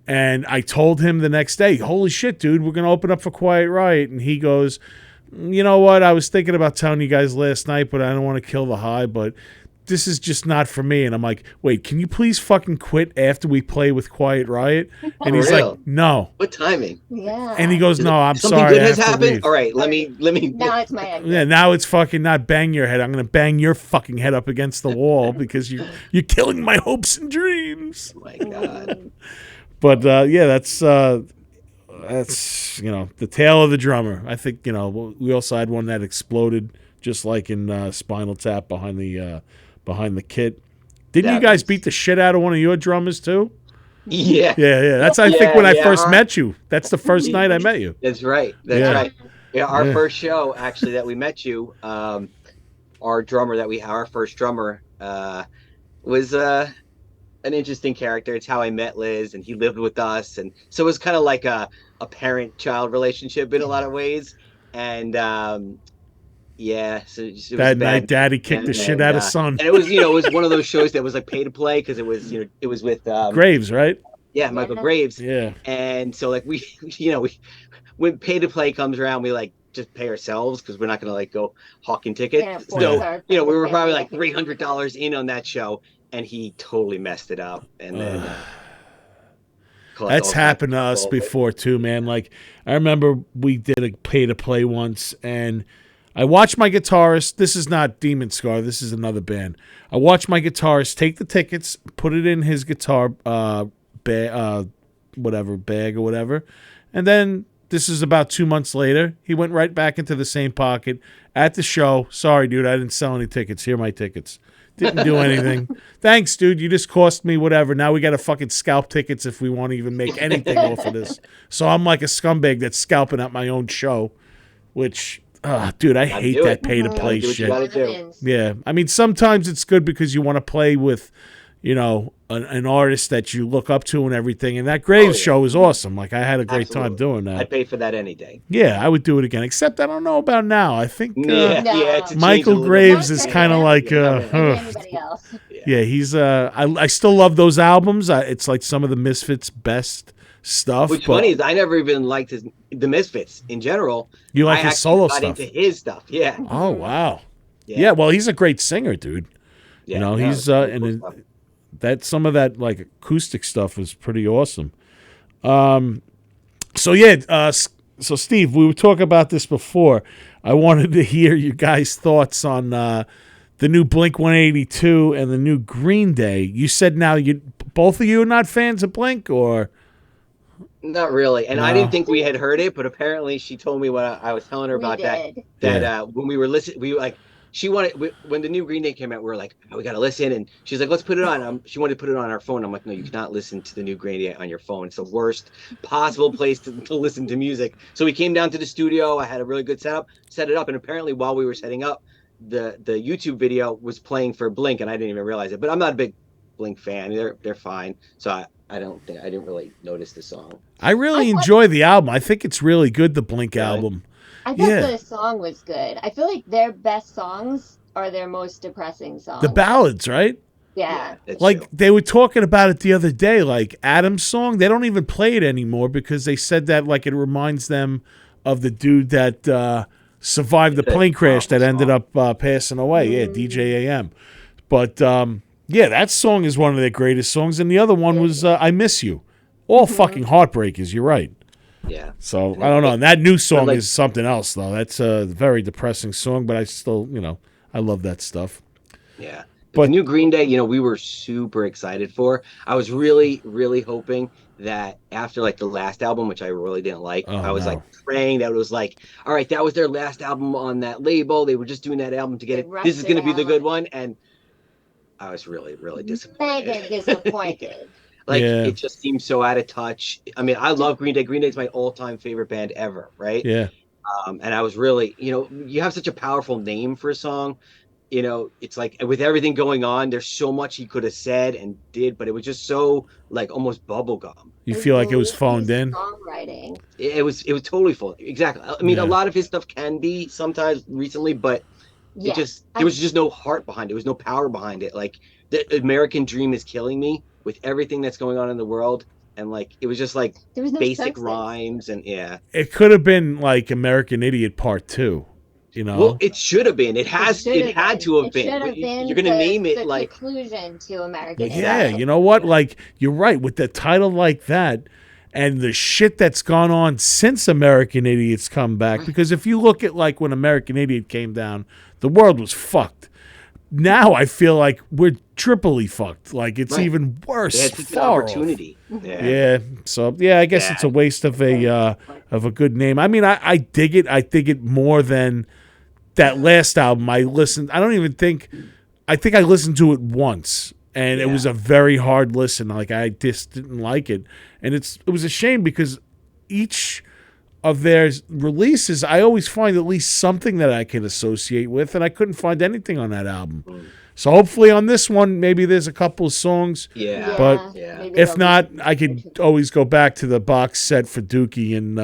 And I told him the next day, "Holy shit, dude, we're going to open up for Quiet Riot." And he goes, "You know what? I was thinking about telling you guys last night, but I don't want to kill the high, but this is just not for me." And I'm like, "Wait, can you please fucking quit after we play with Quiet Riot?" And he's real? like, "No." What timing? Yeah. And he goes, "No, I'm Something sorry. good I has have to happened. leave." All right, let me. Now it's my idea. Yeah, now it's fucking not bang your head. I'm going to bang your fucking head up against the wall because you're killing my hopes and dreams. Oh my God. But yeah, that's the tale of the drummer. I think we also had one that exploded just like in Spinal Tap behind the kit. Didn't you guys beat the shit out of one of your drummers too? Yeah. Yeah. That's I think when I first our- met you. That's the first night I met you. That's right. Yeah. Right. Yeah, our Yeah. first show actually that we met you, our first drummer was an interesting character. It's how I met Liz, and he lived with us, and so it was kind of like a parent-child relationship in a lot of ways. And yeah, so it was That bad. night, Daddy kicked the shit out of son. And it was one of those shows that was like pay to play because it was with Graves, right? yeah, Michael Graves. Yeah. And so like we when pay to play comes around, we like just pay ourselves because we're not gonna like go hawking tickets. Yeah, So we were probably like family. $300 in on that show, and he totally messed it up. And then That's happened to us before too, man. Like I remember we did a pay to play once, and I watched my guitarist. This is not Demon Scar. This is another band. I watched my guitarist take the tickets, put it in his guitar bag or whatever, and then this is about 2 months later. He went right back into the same pocket at the show. "Sorry, dude, I didn't sell any tickets. Here are my tickets." Didn't do anything. "Thanks, dude. You just cost me whatever. Now we got to fucking scalp tickets if we want to even make anything off of this." So I'm like a scumbag that's scalping at my own show, which, dude, I hate that pay to play Do what you shit. gotta do. Yeah. I mean, sometimes it's good because you want to play with, an artist that you look up to and everything. And that Graves show is awesome. Like, I had a great time doing that. I'd pay for that any day. Yeah, I would do it again. Except I don't know about now. I think It's a Michael change a little Graves bit. is kind of like, Anybody else? yeah, he's I still love those albums. It's like some of the Misfits' best stuff. What's but funny is I never even liked the Misfits in general. You like I his actually solo got stuff. into his stuff. Yeah. Oh wow. Yeah, well, he's a great singer, dude. He's that some of that like acoustic stuff is pretty awesome. So Steve, we were talking about this before. I wanted to hear you guys' thoughts on the new Blink 182 and the new Green Day. You said now both of you are not fans of Blink, or Not really. And I No. didn't think we had heard it, but apparently she told me when I was telling her about that when we were listening, she wanted, when the new Green Day came out, we were like, "Oh, we got to listen." And she's like, "Let's put it on." She wanted to put it on our phone. I'm like, "No, you cannot listen to the new Green Day on your phone. It's the worst possible place to listen to music." So we came down to the studio. I had a really good setup, set it up. And apparently while we were setting up, the YouTube video was playing for Blink, and I didn't even realize it. But I'm not a big Blink fan. They're fine. So I didn't really notice the song. I really enjoy the album. I think it's really good, the Blink album. I thought the song was good. I feel like their best songs are their most depressing songs. The ballads, right? Yeah. Like true. they were talking about it the other day, like Adam's song, they don't even play it anymore because they said that like it reminds them of the dude that survived the plane crash that ended up passing away. Yeah, DJ AM. But yeah, that song is one of their greatest songs, and the other one was I Miss You. All fucking heartbreakers, you're right. Yeah. So I don't know. And that new song like- is something else, though. That's a very depressing song, but I still, I love that stuff. Yeah. But the But new Green Day, we were super excited for. I was really, really hoping that after like the last album, which I really didn't like, oh I was like no, praying that it was like, all right, that was their last album on that label. They were just doing that album to get They it. This is rushed it going to be the out. good one. And I was really, really disappointed. Mega disappointed. Like yeah, it just seems so out of touch. I mean, I love Green Day. Green Day is my all-time favorite band ever, right? yeah. And I was really, you have such a powerful name for a song. It's like with everything going on, there's so much he could have said and did, but it was just so like almost bubblegum. You It was feel like it was lazy phoned in. songwriting. It was totally full. Exactly. I mean, a Yeah, lot of his stuff can be sometimes recently, but Yeah. there was just no heart behind it. There was no power behind it. Like the American dream is killing me with everything that's going on in the world. And like it was just like There was no basic substance. rhymes and yeah. it could have been like American Idiot Part Two. You Well, know. it should have been. It should It have had been. to have It been. should But have you're been gonna name it the like conclusion to American Yeah, exactly. Idiot. you know what? Like you're right with the title like that and the shit that's gone on since American Idiot's come back. Right. Because if you look at like when American Idiot came down, the world was fucked. Now I feel like we're triply fucked. Like it's Right. even They worse. had such an Far off. opportunity. Yeah. Yeah. So yeah, I guess Yeah. it's a waste of a good name. I mean, I dig it. I dig it more than that last album. I listened. I don't even think. I think I listened to it once, and it Yeah. was a very hard listen. Like I just didn't like it, and it was a shame because each of their releases, I always find at least something that I can associate with, and I couldn't find anything on that album. Mm. So hopefully on this one, maybe there's a couple of songs. Yeah. But Yeah. maybe If they'll not, be I could interesting. always go back to the box set for Dookie and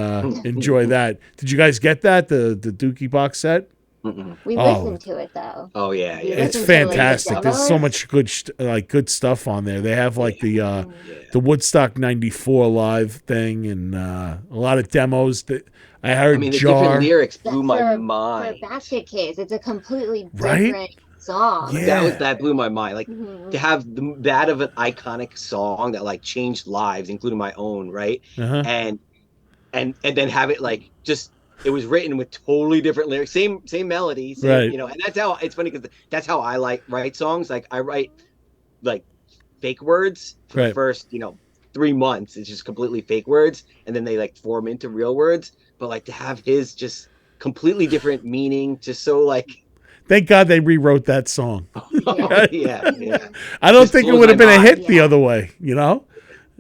enjoy that. Did you guys get that, the Dookie box set? Mm-mm. We Oh. listened to it though. Oh yeah, We yeah. It's listened to, like, the fantastic. There's so demos. much good stuff on there. They have like Yeah. the Woodstock '94 live thing and a lot of demos that I heard. I mean, the Jar, different lyrics blew That's my for mind. Basket Case. It's a completely Right? different song. Yeah. That blew my mind. Like Mhm. to have that of an iconic song that like changed lives, including my own, right? uh-huh. And then have it like just it was written with totally different lyrics, same melody, same, Right. and that's how it's funny because that's how I like write songs. Like I write like fake words for the Right. first 3 months. It's just completely fake words, and then they like form into real words. But like to have his just completely different meaning, just so like Thank God they rewrote that song. yeah. I don't Just think it blows would have my been a mind. hit the Yeah. other way.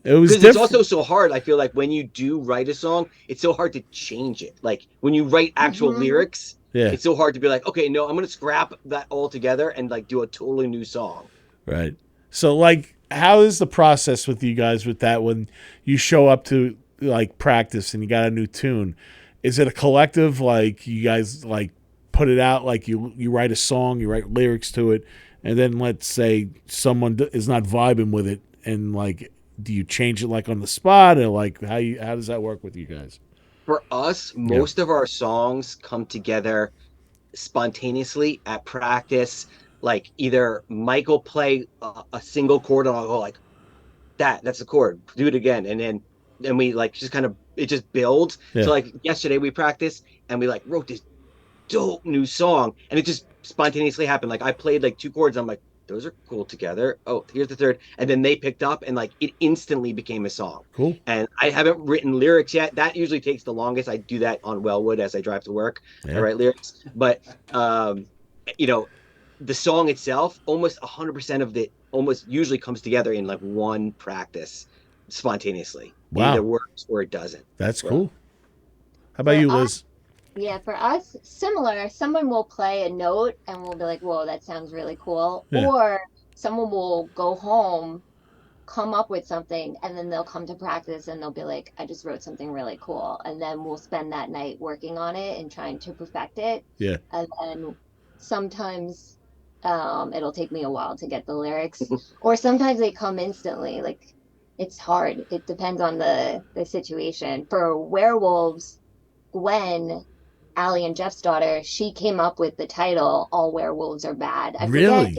It was Because different. it's also so hard. I feel like when you do write a song, it's so hard to change it. Like when you write actual Mhm. lyrics, Yeah. it's so hard to be like, okay, no, I'm gonna scrap that all together and like do a totally new song. Right. So, like, how is the process with you guys with that when you show up to like practice and you got a new tune? Is it a collective? Like, you guys like put it out, like you write a song, you write lyrics to it, and then let's say someone is not vibing with it, and like, do you change it like on the spot, or like how does that work with you guys? For us, most of our songs come together spontaneously at practice. Like either Mike will play a single chord and I'll go like that's the chord, do it again, and then we like just kind of it just builds. Yeah. So like yesterday we practiced and we like wrote this dope new song and it just spontaneously happened. Like I played like two chords, I'm like, those are cool together. Oh, here's the third. And then they picked up and like it instantly became a song. Cool. And I haven't written lyrics yet. That usually takes the longest. I do that on Wellwood as I drive to work. Yeah. I write lyrics. But the song itself, almost 100% of it almost usually comes together in like one practice spontaneously. Wow. It either works or it doesn't. That's So, cool. How about For you, us- Liz? Yeah, for us, similar. Someone will play a note and we'll be like, whoa, that sounds really cool. Yeah. Or someone will go home, come up with something, and then they'll come to practice and they'll be like, I just wrote something really cool. And then we'll spend that night working on it and trying to perfect it. Yeah. And then sometimes it'll take me a while to get the lyrics. Or sometimes they come instantly. Like, it's hard. It depends on the situation. For Werewolves, Gwen, Allie and Jeff's daughter, she came up with the title All Werewolves Are Bad. Really?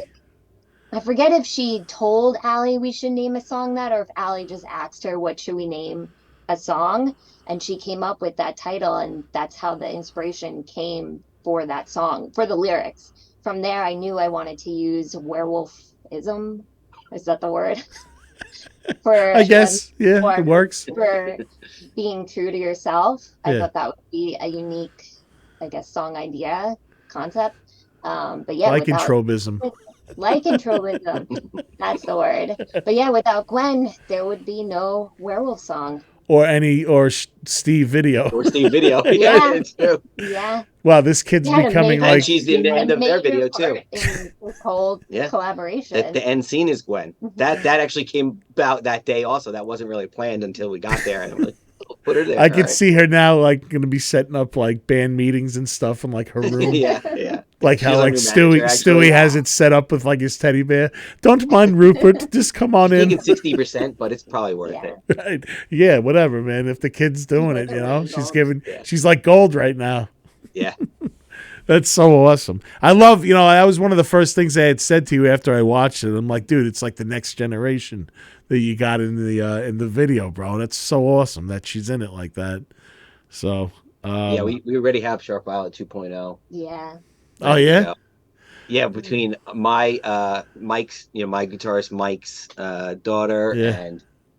I forget if she told Allie we should name a song that, or if Allie just asked her what should we name a song, and she came up with that title, and that's how the inspiration came for that song, for the lyrics. from there, I knew I wanted to use werewolfism. Is that the word? For I guess, yeah, it for works. for being true to yourself. I Yeah. thought that would be a unique, I guess, song idea concept. But yeah, without Lycanthropism. lycanthropism, that's the word. But yeah, without Gwen, there would be no werewolf song. Or Steve video. Or Steve video. Yeah, Yeah, it's true. yeah. Wow, this kid's You had a becoming major, And like she's in the end a of their major video part too. in this whole Yeah. collaboration. The end scene is Gwen. Mhm. That actually came about that day also. That wasn't really planned until we got there. And I'm like, oh, put her there. I could All right. see her now like gonna be setting up like band meetings and stuff in like her room. Yeah. Like She's how our like new manager, Stewie actually. has it set up with like his teddy bear. Don't mind Rupert, just come on in. Taking 60%, but it's probably worth Yeah. it. Right. Yeah, whatever, man. If the kid's doing it, Like a you know, rainbow. Yeah. she's like gold right now. Yeah. That's so awesome. I love, that was one of the first things I had said to you after I watched it. I'm like, dude, it's like the next generation that you got in the video, bro. That's so awesome that she's in it like that. So, Yeah, we already have Sharp Violet 2.0. Yeah. Oh yeah. Yeah, between my Mike's, my guitarist Mike's daughter Yeah.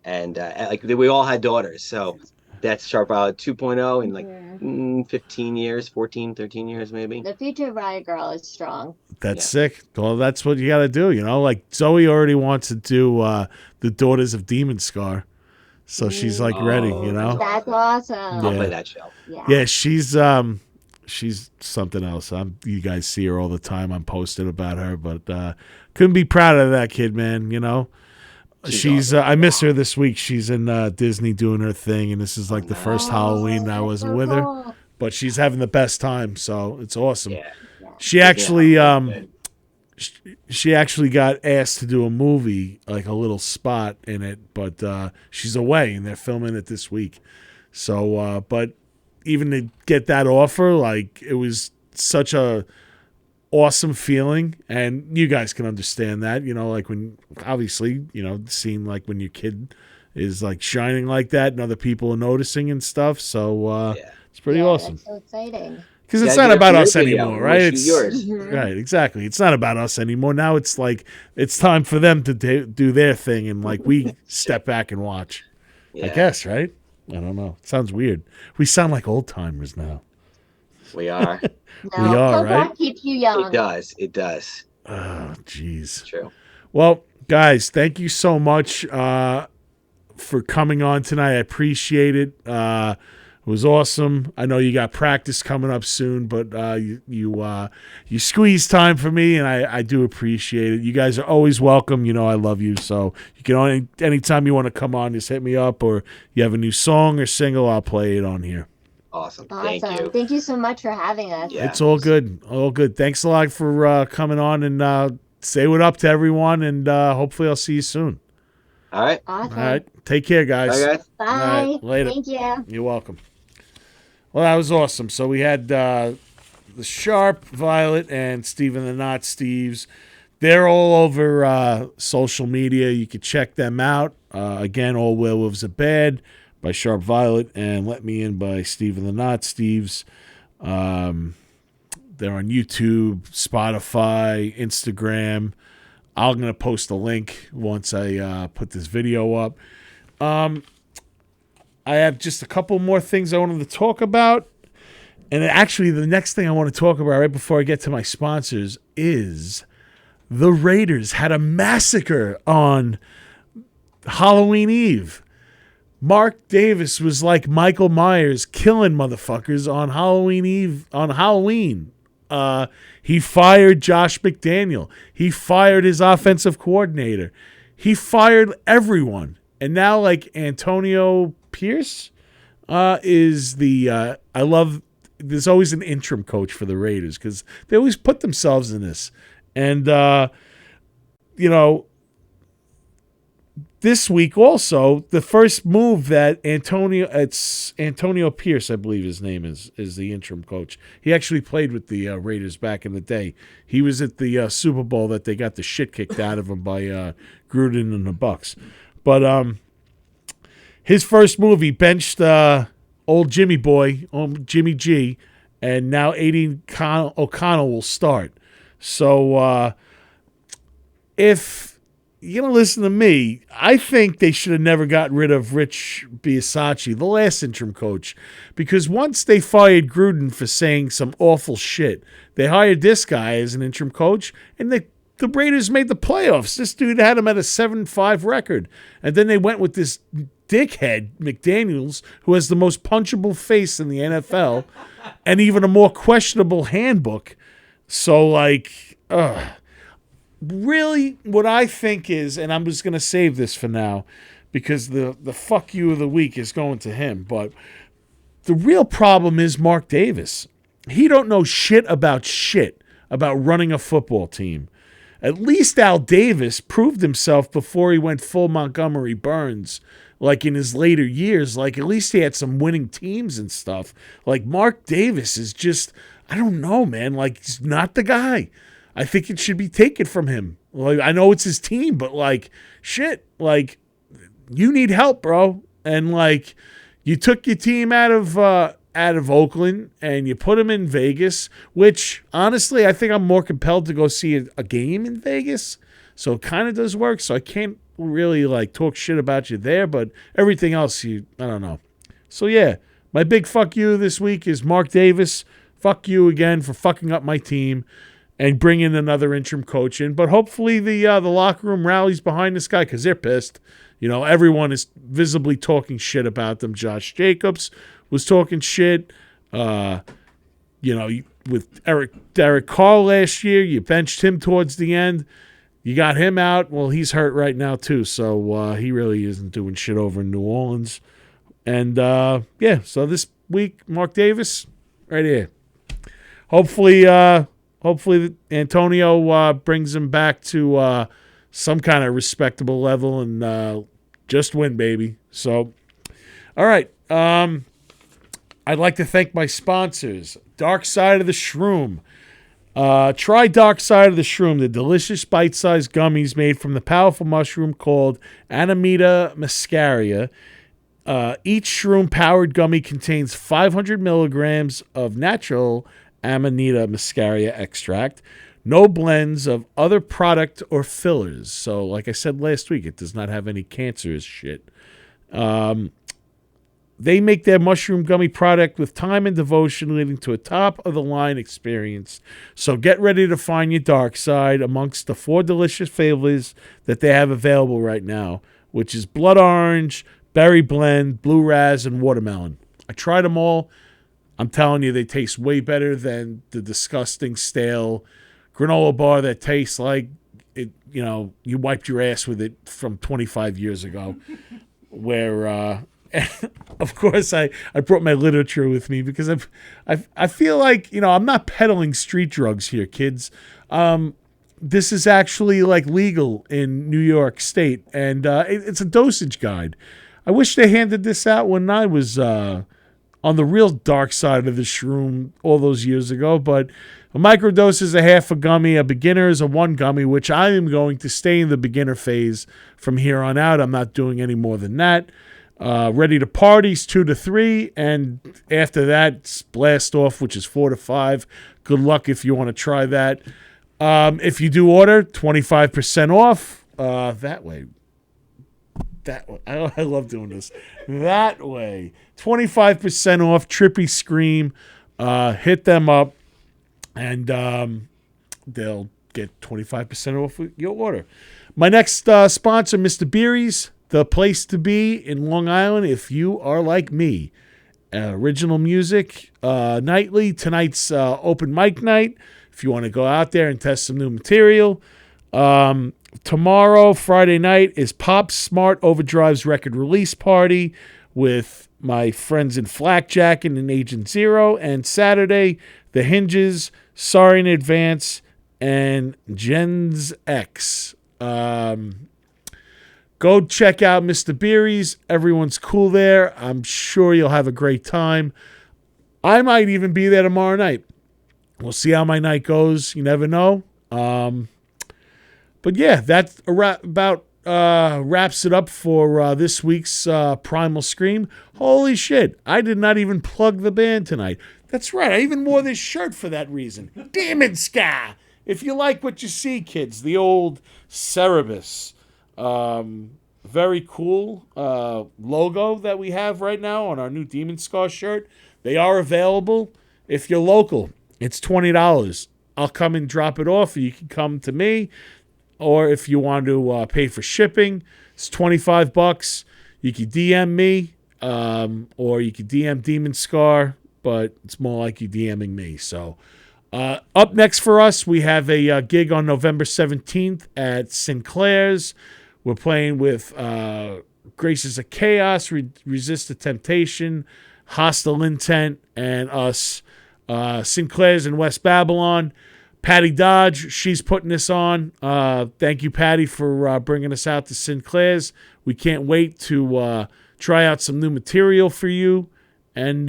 and like we all had daughters, so that's Sharp Violet 2.0 in like Yeah. 15 years, 14, 13 years maybe. The future of Riot Girl is strong. That's sick. Well, that's what you got to do, Like Zoe already wants to do the Daughters of Demon Scar, so she's like ready, That's awesome. I'll Yeah. play that show. Yeah. Yeah, she's something else. You guys see her all the time. I'm posting about her, but couldn't be proud of that kid, man. She's awesome. I miss her this week. She's in Disney doing her thing, and this is like the first Halloween I wasn't so with her, cool. but she's having the best time. So it's awesome. Yeah. She actually she actually got asked to do a movie, like a little spot in it, but she's away and they're filming it this week. So, but even to get that offer, like it was such a awesome feeling, and you guys can understand that, like when obviously, seeing like when your kid is like shining like that and other people are noticing and stuff. So it's pretty awesome. That's so exciting. Because it's Yeah, not get about your us video, anymore, we'll right? shoot It's yours. right, exactly. It's not about us anymore. Now it's like it's time for them to do their thing, and like we step back and watch. I Yeah. guess, right? I don't know. It sounds weird. We sound like old timers now. We are. No, We are, Punk right? Rock keeps you young. It does. Oh, jeez. True. Well, guys, thank you so much for coming on tonight. I appreciate it. It was awesome. I know you got practice coming up soon, but you squeeze time for me, and I do appreciate it. You guys are always welcome. I love you. So you can anytime you want to come on, just hit me up, or you have a new song or single, I'll play it on here. Awesome. Awesome. Thank you. Thank you so much for having us. Yeah. It's all good. All good. Thanks a lot for coming on, and say what up to everyone, and hopefully I'll see you soon. All right. Awesome. All right. Take care, guys. Bye, guys. Bye. All right, later. Thank you. You're welcome. Well, that was awesome. So we had the Sharp, Violet, and Steven the Not Steves. They're all over social media. You can check them out. Again, All Werewolves Are Bad by Sharp Violet and Let Me In by Steven the Not Steves. They're on YouTube, Spotify, Instagram. I'm going to post a link once I put this video up. I have just a couple more things I wanted to talk about. And actually, the next thing I want to talk about right before I get to my sponsors is the Raiders had a massacre on Halloween Eve. Mark Davis was like Michael Myers killing motherfuckers on Halloween Eve, on Halloween. He fired Josh McDaniel. He fired his offensive coordinator. He fired everyone. And now, like, Antonio Pierce is the I love there's always an interim coach for the Raiders because they always put themselves in this. And this week also, the first move that Antonio Pierce, I believe his name is the interim coach. He actually played with the Raiders back in the day. He was at the Super Bowl that they got the shit kicked out of him by Gruden and the Bucks. But his first move, he benched old Jimmy G, and now Aiden O'Connell will start. So if you're going to listen to me, I think they should have never gotten rid of Rich Bisaccia, the last interim coach, because once they fired Gruden for saying some awful shit, they hired this guy as an interim coach, and the Raiders made the playoffs. This dude had them at a 7-5 record. And then they went with this dickhead, McDaniels, who has the most punchable face in the NFL and even a more questionable handbook. So, like, really what I think is, and I'm just going to save this for now because the fuck you of the week is going to him, but the real problem is Mark Davis. He don't know shit about running a football team. At least Al Davis proved himself before he went full Montgomery Burns, like in his later years. Like, at least he had some winning teams and stuff. Like, Mark Davis is just, I don't know, man. Like, he's not the guy. I think it should be taken from him. Like, I know it's his team, but, like, shit. Like, you need help, bro. And, like, you took your team out of Oakland and you put them in Vegas, which honestly I think I'm more compelled to go see a game in Vegas. So it kind of does work. So I can't really like talk shit about you there, but everything else I don't know. So yeah, my big fuck you this week is Mark Davis. Fuck you again for fucking up my team and bringing another interim coach in. But hopefully the locker room rallies behind this guy because they're pissed. You know, everyone is visibly talking shit about them. Josh Jacobs was talking shit. With Derek Carr last year, you benched him towards the end. You got him out. Well, he's hurt right now too, so he really isn't doing shit over in New Orleans. And so this week, Mark Davis, right here. Hopefully Antonio brings him back to some kind of respectable level and just win, baby. So, all right. I'd like to thank my sponsors, Dark Side of the Shroom. Try Dark Side of the Shroom, the delicious bite-sized gummies made from the powerful mushroom called Amanita muscaria. Each shroom-powered gummy contains 500 milligrams of natural Amanita muscaria extract, no blends of other product or fillers. So, like I said last week, it does not have any cancerous shit. They make their mushroom gummy product with time and devotion, leading to a top-of-the-line experience. So get ready to find your dark side amongst the 4 delicious flavors that they have available right now, which is blood orange, berry blend, blue raz, and watermelon. I tried them all. I'm telling you, they taste way better than the disgusting, stale granola bar that tastes like it. You know, you wiped your ass with it from 25 years ago, where. Of course, I brought my literature with me because I feel like, you know, I'm not peddling street drugs here, kids. This is actually like legal in New York State, and it's a dosage guide. I wish they handed this out when I was on the real dark side of the shroom all those years ago, but a microdose is a half a gummy, a beginner is a 1 gummy, which I am going to stay in the beginner phase from here on out. I'm not doing any more than that. Ready to parties 2 to 3, and after that it's blast off, which is 4 to 5. Good luck if you want to try that. If you do order, 25% off that way. I love doing this. That way, 25% off. Trippy Scream. Hit them up, and they'll get 25% off your order. My next sponsor, Mr. Beery's. The place to be in Long Island if you are like me. Original music nightly. Tonight's open mic night if you want to go out there and test some new material. Tomorrow, Friday night, is Pop Smart Overdrive's record release party with my friends in Flakjack and Agent Zero. And Saturday, The Hinges, Sorry in Advance, and Gens X. Go check out Mr. Beery's. Everyone's cool there. I'm sure you'll have a great time. I might even be there tomorrow night. We'll see how my night goes. You never know. But yeah, that about wraps it up for this week's Primal Scream. Holy shit, I did not even plug the band tonight. That's right, I even wore this shirt for that reason. Damn it, Ska! if you like what you see, kids, the old Cerebus, very cool logo that we have right now on our new Demon Scar shirt. They are available. If you're local, it's $20. I'll come and drop it off. You can come to me, or if you want to pay for shipping, it's $25. You can DM me, or you can DM Demon Scar, but it's more like you DMing me. So up next for us, we have a gig on November 17th at Sinclair's. We're playing with Graces of Chaos, Resist the Temptation, Hostile Intent, and us. Sinclair's in West Babylon. Patty Dodge, she's putting this on. Thank you, Patty, for bringing us out to Sinclair's. We can't wait to try out some new material for you. And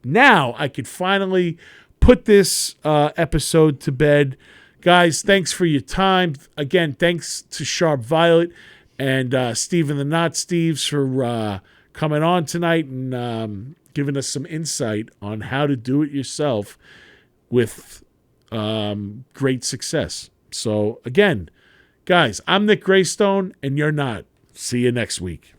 now I could finally put this episode to bed. Guys, thanks for your time. Again, thanks to Sharp Violet and Stephen the Not Steves for coming on tonight and giving us some insight on how to do it yourself with great success. So, again, guys, I'm Nick Graystone, and you're not. See you next week.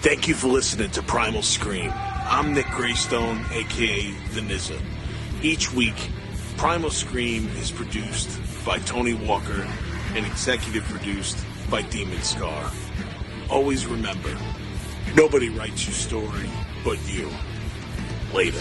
Thank you for listening to Primal Scream. I'm Nick Graystone, a.k.a. The Nizza. Each week, Primal Scream is produced by Tony Walker and executive produced by Demon Scar. Always remember, nobody writes your story but you. Later.